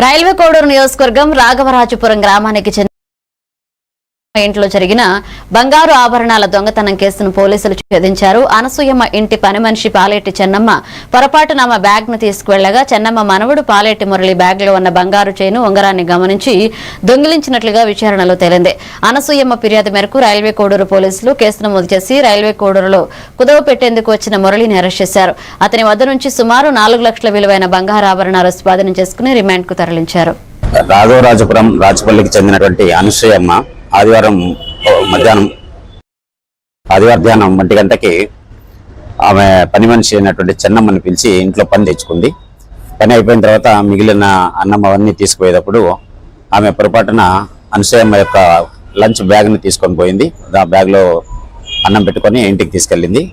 Railway Koduru నియోజకవర్గం రాఘవరాజపురం గ్రామానికి చెందిన ఇంట్లో జరిగిన బంగారు ఆభరణాల దొంగతనం కేసును పోలీసులు ఛేదించారు. అనసూయమ్మ ఇంటి పని మనిషి పాలేటి చెన్నమ్మ పొరపాటున ఆమె బ్యాగ్ ను తీసుకువెళ్లగా చెన్నమ్మ మనవడు పాలేటి మురళి బ్యాగ్ లో ఉన్న బంగారు చైను ఉంగరాన్ని గమనించి దొంగిలించినట్లుగా విచారణలో తేలింది. అనసూయమ్మ ఫిర్యాదు మేరకు రైల్వే కోడూరు పోలీసులు కేసు నమోదు చేసి రైల్వే కోడూరులో కుదవ పెట్టేందుకు వచ్చిన మురళిని అరెస్ట్ చేశారు. అతని వద్ద నుంచి సుమారు 4 లక్షల విలువైన బంగారు ఆభరణాలు స్వాధీనం చేసుకుని రిమాండ్ కు తరలించారు. రాఘవరాజపురం రాజపల్లికి చెందినటువంటి అనసూయమ్మ ఆదివారం మధ్యాహ్నం 1 గంటకి ఆమె పని మనిషి అయినటువంటి చెన్నమ్మని పిలిచి ఇంట్లో పని తెచ్చుకుంది. పని అయిపోయిన తర్వాత మిగిలిన అన్నం అవన్నీ తీసుకుపోయేటప్పుడు ఆమె పొరపాటున అనసూయమ్మ యొక్క లంచ్ బ్యాగ్ని తీసుకొని పోయింది. ఆ బ్యాగ్లో అన్నం పెట్టుకొని ఇంటికి తీసుకెళ్ళింది.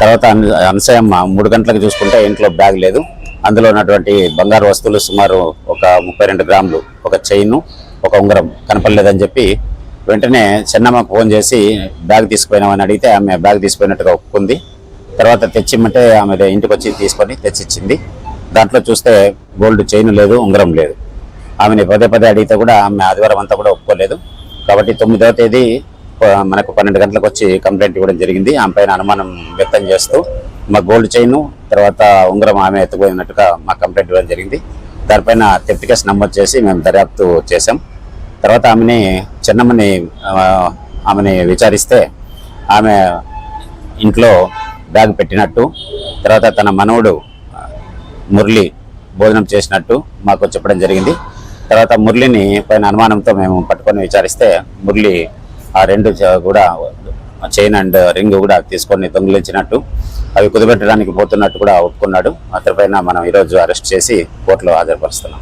తర్వాత అనసూయమ్మ 3 గంటలకు చూసుకుంటే ఇంట్లో బ్యాగ్ లేదు. అందులో ఉన్నటువంటి బంగారు వస్తువులు సుమారు ఒక 32 గ్రాములు, ఒక చైను, ఒక ఉంగరం కనపడలేదని చెప్పి వెంటనే చెన్నమ్మకు ఫోన్ చేసి బ్యాగ్ తీసుకుపోయినామని అడిగితే ఆమె బ్యాగ్ తీసుకుపోయినట్టుగా ఒప్పుకుంది. తర్వాత తెచ్చిమ్మంటే ఆమె ఇంటికి వచ్చి తీసుకొని తెచ్చిచ్చింది. దాంట్లో చూస్తే గోల్డ్ చైన్ లేదు, ఉంగరం లేదు. ఆమెని పదే అడిగితే కూడా ఆమె ఆదివారం అంతా కూడా ఒప్పుకోలేదు. కాబట్టి 9వ తేదీ మనకు 12 గంటలకు వచ్చి కంప్లైంట్ ఇవ్వడం జరిగింది. ఆమె పైన అనుమానం వ్యక్తం చేస్తూ మా గోల్డ్ చైను తర్వాత ఉంగరం ఆమె ఎత్తుకుపోయినట్టుగా మా కంప్లైంట్ ఇవ్వడం జరిగింది. దానిపైన థెఫ్ట్ కేసు నమోదు చేసి మేము దర్యాప్తు చేశాం. తర్వాత ఆమెని విచారిస్తే ఆమె ఇంట్లో బ్యాగ్ పెట్టినట్టు, తర్వాత తన మనవడు మురళి భోజనం చేసినట్టు మాకు చెప్పడం జరిగింది. తర్వాత మురళిని పైన అనుమానంతో మేము పట్టుకొని విచారిస్తే మురళి ఆ 2 కూడా చైన్ అండ్ రింగ్ కూడా తీసుకొని దొంగిలించినట్టు, అవి కుదిపెట్టడానికి పోతున్నట్టు కూడా ఒప్పుకున్నాడు. అతనిపైన మనం ఈరోజు అరెస్ట్ చేసి కోర్టులో హాజరుపరుస్తున్నాం.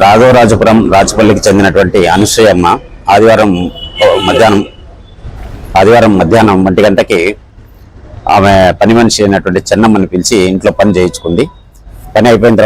రాఘవరాజపురం రాజపల్లికి చెందినటువంటి అనసూయమ్మ ఆదివారం మధ్యాహ్నం 1 గంటకి ఆమె పని మనిషి అయినటువంటి చెన్నమ్మని పిలిచి ఇంట్లో పని చేయించుకుంది. పని అయిపోయిన